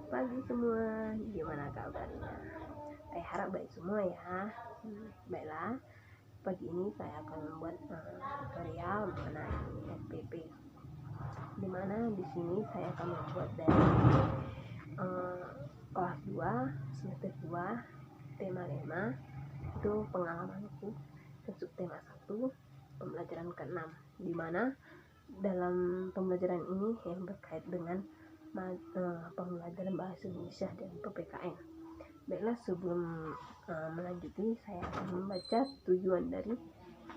Pagi semua, gimana kabarnya? Saya harap baik semua ya. Baiklah, pagi ini saya akan membuat tutorial mengenai SPP. Dimana di sini saya akan membuat dari kelas 2, semester 2, tema 5, itu pengalamanku, dan subtema 1, pembelajaran ke-6, dimana dalam pembelajaran ini yang berkait dengan pembelajaran bahasa Indonesia dan PPKN. Baiklah, sebelum melanjuti, saya akan membaca tujuan dari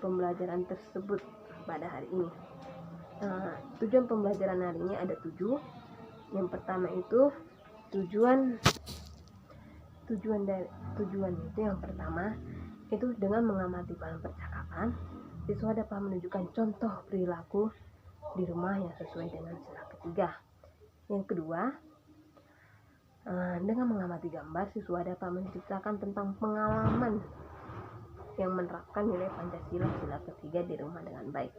pembelajaran tersebut pada hari ini. Tujuan pembelajaran hari ini ada 7. Yang pertama itu tujuan itu yang pertama itu dengan mengamati bahan percakapan, siswa dapat menunjukkan contoh perilaku di rumah yang sesuai dengan sila ketiga. Yang kedua, dengan mengamati gambar, siswa dapat menceritakan tentang pengalaman yang menerapkan nilai Pancasila sila ketiga di rumah dengan baik.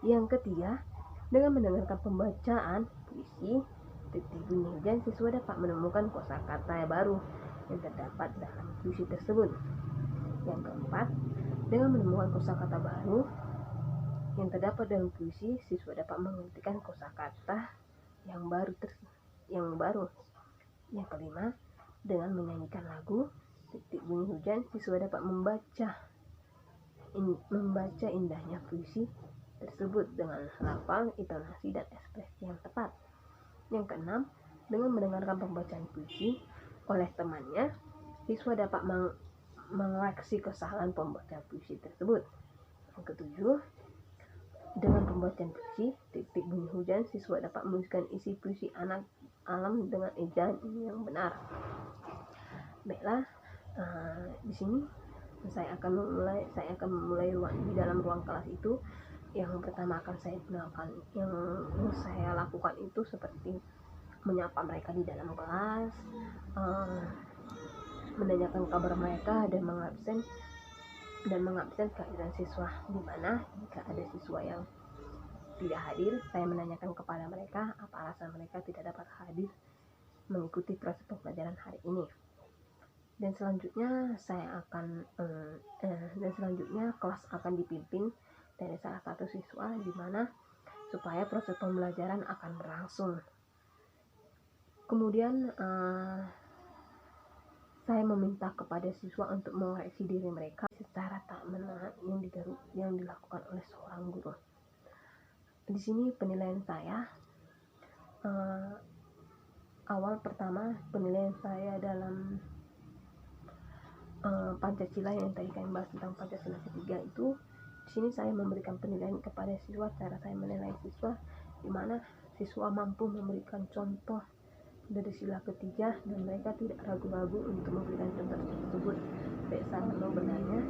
Yang ketiga, dengan mendengarkan pembacaan puisi Titik Bunyi Hujan, siswa dapat menemukan kosakata baru yang terdapat dalam puisi tersebut. Yang keempat, dengan menemukan kosakata baru yang terdapat dalam puisi, siswa dapat menghentikan kosakata yang baru. Yang kelima, dengan menyanyikan lagu Titik Bunyi Hujan, siswa dapat membaca indahnya puisi tersebut dengan lafal, intonasi, dan ekspresi yang tepat. Yang keenam, dengan mendengarkan pembacaan puisi oleh temannya, siswa dapat mengoreksi kesalahan pembacaan puisi tersebut. Yang ketujuh, dengan pembacaan puisi Titik Bunyi Hujan, siswa dapat menuliskan isi puisi anak alam dengan ejaan yang benar. Baiklah, di sini saya akan memulai di dalam ruang kelas itu. Yang pertama yang saya lakukan itu seperti menyapa mereka di dalam kelas, menanyakan kabar mereka, dan mengabsen kehadiran siswa, di mana jika ada siswa yang tidak hadir, saya menanyakan kepada mereka apa alasan mereka tidak dapat hadir mengikuti proses pembelajaran hari ini. Dan selanjutnya kelas akan dipimpin dari salah satu siswa, di mana supaya proses pembelajaran akan berlangsung. Kemudian saya meminta kepada siswa untuk mengoreksi diri mereka secara tak menahan yang dilakukan oleh seorang guru. Di sini penilaian saya, penilaian saya dalam Pancasila yang tadi kami bahas tentang Pancasila ketiga itu, di sini saya memberikan penilaian kepada siswa. Cara saya menilai siswa, di mana siswa mampu memberikan contoh dari sila ketiga dan mereka tidak ragu-ragu untuk memberikan contoh tersebut baik salah atau benarnya,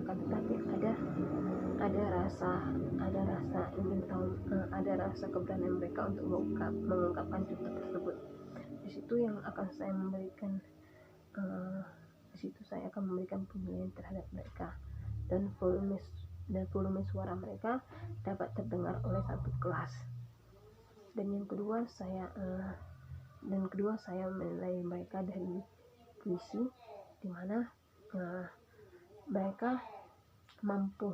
akan tetapi ada rasa keberanian mereka untuk mengungkapkan contoh tersebut. Di situ saya akan memberikan penilaian terhadap mereka, dan volume suara mereka dapat terdengar oleh satu kelas. Dan yang kedua, saya menilai mereka dari puisi, di mana mereka mampu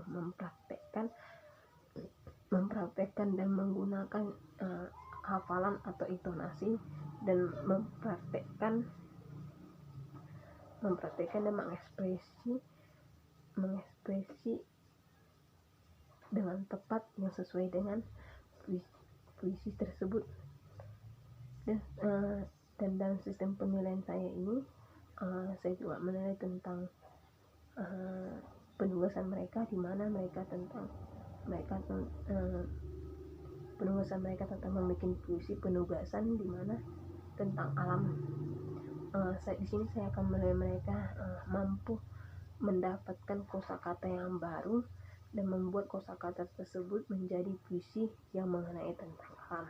mempraktekkan dan menggunakan hafalan atau intonasi, dan mempraktekkan dan mengekspresi dengan tepat yang sesuai dengan puisi tersebut. Dan dalam sistem penilaian saya ini, saya juga menilai tentang penugasan mereka, di mana penugasan mereka tentang membuat puisi penugasan, di mana tentang alam. Di sini saya akan menilai mereka mampu mendapatkan kosakata yang baru dan membuat kosakata tersebut menjadi puisi yang mengenai tentang alam.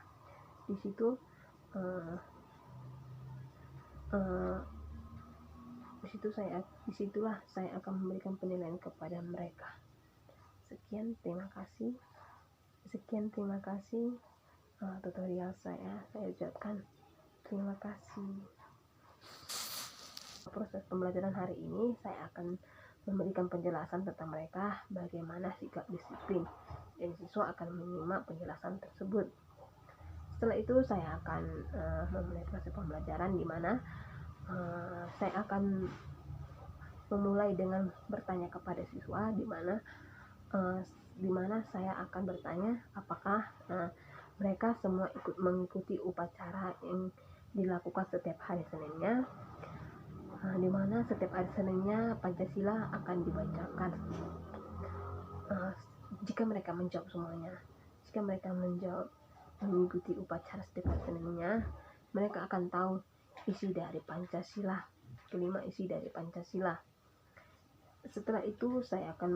Disitulah saya akan memberikan penilaian kepada mereka. Sekian, terima kasih. Tutorial saya ucapkan Terima kasih. Proses pembelajaran hari ini saya akan memberikan penjelasan tentang mereka bagaimana sikap disiplin, dan siswa akan menyimak penjelasan tersebut. Setelah itu saya akan memulai proses pembelajaran, di mana saya akan memulai dengan bertanya kepada siswa, di mana saya akan bertanya apakah mereka semua ikut mengikuti upacara yang dilakukan setiap hari Seninnya, di mana setiap hari Seninnya Pancasila akan dibacakan. Jika mereka menjawab semuanya, jika mereka menjawab mengikuti upacara setiap hari Seninnya, mereka akan tahu isi dari Pancasila, kelima isi dari Pancasila. Setelah itu saya akan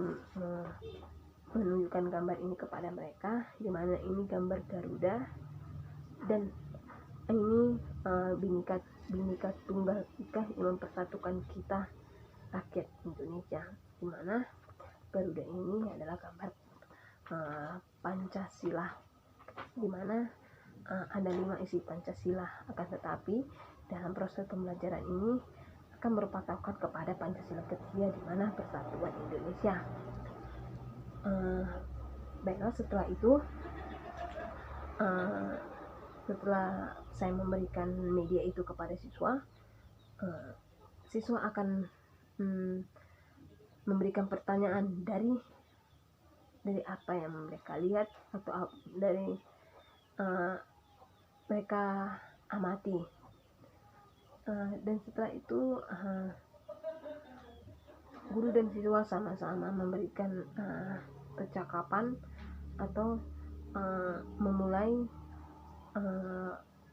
menunjukkan gambar ini kepada mereka, di mana ini gambar Garuda dan ini Bhinneka Tunggal Ika yang mempersatukan kita rakyat Indonesia, di mana Garuda ini adalah gambar Pancasila, di mana ada 5 isi Pancasila. Akan tetapi dalam proses pembelajaran ini akan berpatokan kepada Pancasila ketiga, di mana persatuan Indonesia. Baiklah, setelah itu setelah saya memberikan media itu kepada siswa, siswa akan memberikan pertanyaan dari apa yang mereka lihat atau dari mereka amati, dan setelah itu guru dan siswa sama-sama memberikan percakapan atau memulai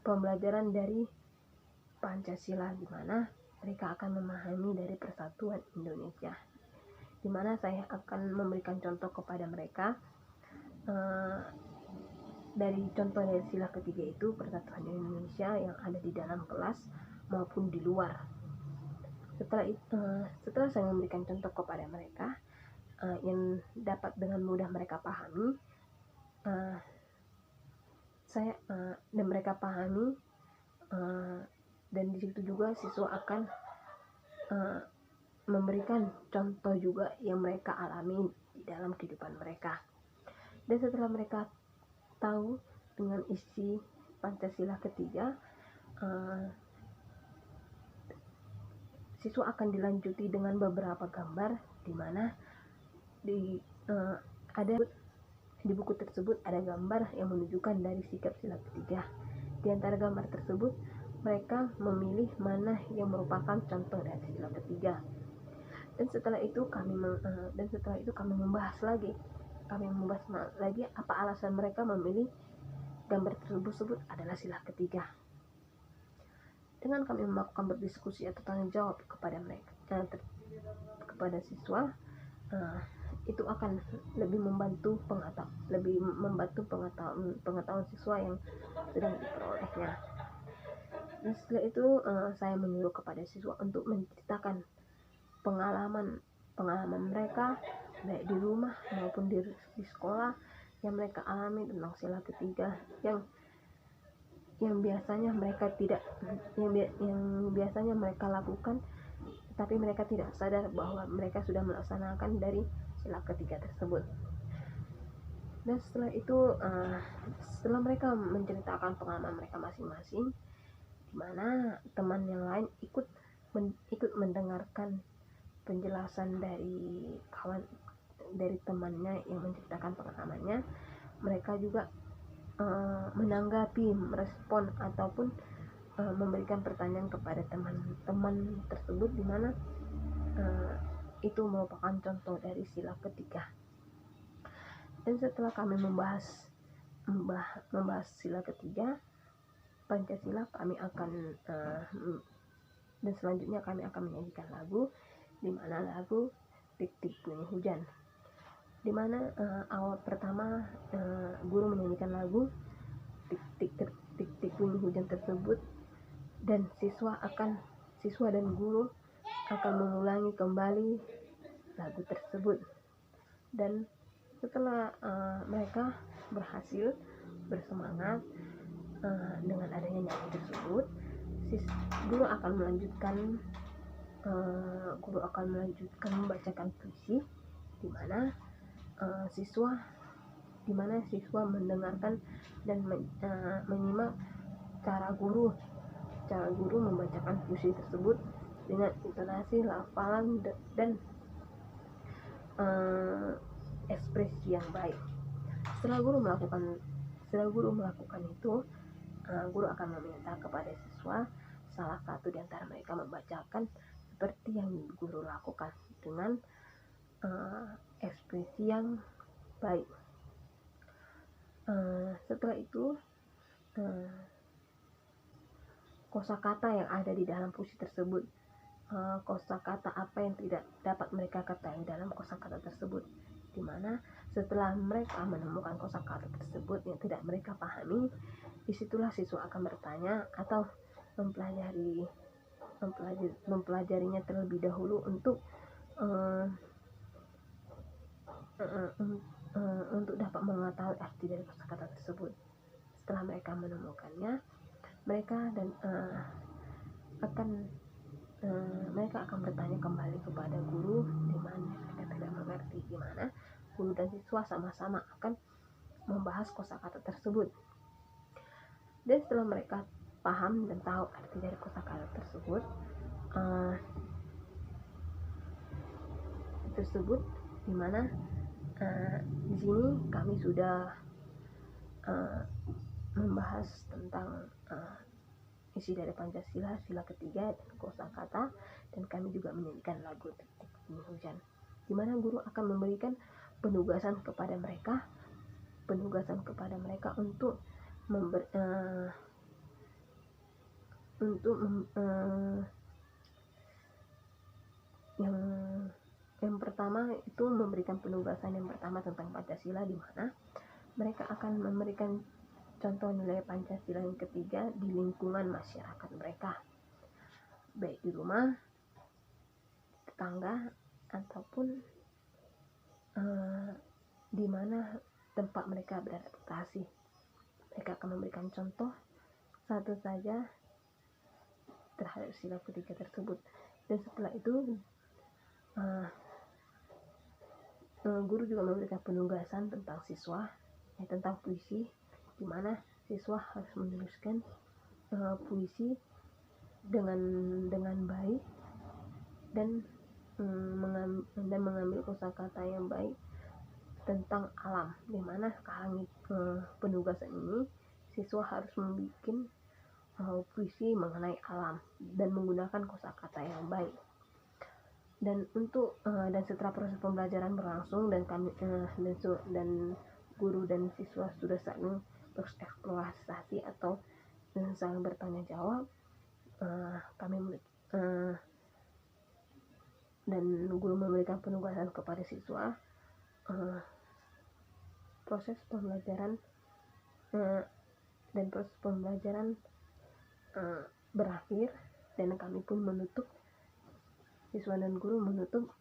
pembelajaran dari Pancasila, di mana mereka akan memahami dari persatuan Indonesia, di mana saya akan memberikan contoh kepada mereka dari contoh dari sila ketiga itu, persatuan Indonesia, yang ada di dalam kelas maupun di luar. Setelah saya memberikan contoh kepada mereka yang dapat dengan mudah mereka pahami, dan mereka pahami, dan di situ juga siswa akan memberikan contoh juga yang mereka alami di dalam kehidupan mereka. Dan setelah mereka tahu dengan isi Pancasila ketiga, siswa akan dilanjuti dengan beberapa gambar, di mana ada di buku tersebut ada gambar yang menunjukkan dari sikap sila ketiga. Di antara gambar tersebut, mereka memilih mana yang merupakan contoh dari sila ketiga. Dan setelah itu kami membahas lagi apa alasan mereka memilih gambar tersebut adalah sila ketiga. Dengan kami melakukan berdiskusi atau tanya jawab kepada mereka, kepada siswa, itu akan lebih membantu pengetahuan siswa yang sedang diperolehnya. Dan setelah itu saya menyuruh kepada siswa untuk menceritakan pengalaman mereka baik di rumah maupun di sekolah yang mereka alami tentang sila ketiga, yang biasanya mereka lakukan, tapi mereka tidak sadar bahwa mereka sudah melaksanakan dari sila ketiga tersebut. Dan setelah itu setelah mereka menceritakan pengalaman mereka masing-masing, di mana teman yang lain ikut mendengarkan penjelasan dari temannya yang menceritakan pengalamannya, mereka juga menanggapi, merespon ataupun memberikan pertanyaan kepada teman-teman tersebut, di mana itu merupakan contoh dari sila ketiga. Dan setelah kami membahas sila ketiga Pancasila, kami akan dan selanjutnya kami akan menyanyikan lagu, di mana lagu Tik-Tik Bunyi Hujan, di mana awal pertama guru menyanyikan lagu Tik-Tik Bunyi Hujan tersebut, dan siswa dan guru akan mengulangi kembali lagu tersebut. Dan setelah mereka berhasil bersemangat dengan adanya nyanyi tersebut, guru akan melanjutkan membacakan puisi di mana siswa mendengarkan dan menyimak cara guru membacakan puisi tersebut dengan intonasi, lafalan dan ekspresi yang baik. Setelah guru melakukan itu, guru akan meminta kepada siswa salah satu di antara mereka membacakan seperti yang guru lakukan dengan ekspresi yang baik. Setelah itu, kosakata yang ada di dalam puisi tersebut, kosakata apa yang tidak dapat mereka ketahui dalam kosakata tersebut, di mana setelah mereka menemukan kosakata tersebut yang tidak mereka pahami, disitulah siswa akan bertanya atau mempelajarinya terlebih dahulu untuk dapat mengetahui arti dari kosakata tersebut. Setelah mereka menemukannya, mereka akan bertanya kembali kepada guru di mana mereka tidak mengerti, di mana guru dan siswa sama-sama akan membahas kosakata tersebut. Dan setelah mereka paham dan tahu arti dari kosakata tersebut, di mana di sini kami sudah membahas tentang isi dari Pancasila, sila ketiga dan kosakata, dan kami juga menyanyikan lagu Detik Demi Hujan, di mana guru akan memberikan penugasan kepada mereka untuk yang pertama itu memberikan penugasan yang pertama tentang Pancasila, di mana mereka akan memberikan contoh nilai Pancasila yang ketiga di lingkungan masyarakat mereka, baik di rumah, tetangga, ataupun di mana tempat mereka beradaptasi. Mereka akan memberikan contoh satu saja terhadap sila ketiga tersebut. Dan setelah itu guru juga memberikan penugasan tentang siswa, tentang puisi, di mana siswa harus menuliskan puisi dengan baik dan mengambil kosakata yang baik tentang alam, di mana sekarang penugasan ini siswa harus membuat puisi mengenai alam dan menggunakan kosakata yang baik. Dan setelah proses pembelajaran berlangsung dan guru dan siswa sudah saling bereksplorasi atau saling bertanya jawab, dan guru memberikan penugasan kepada siswa, proses pembelajaran berakhir, dan kami pun menutup, siswa dan guru menutup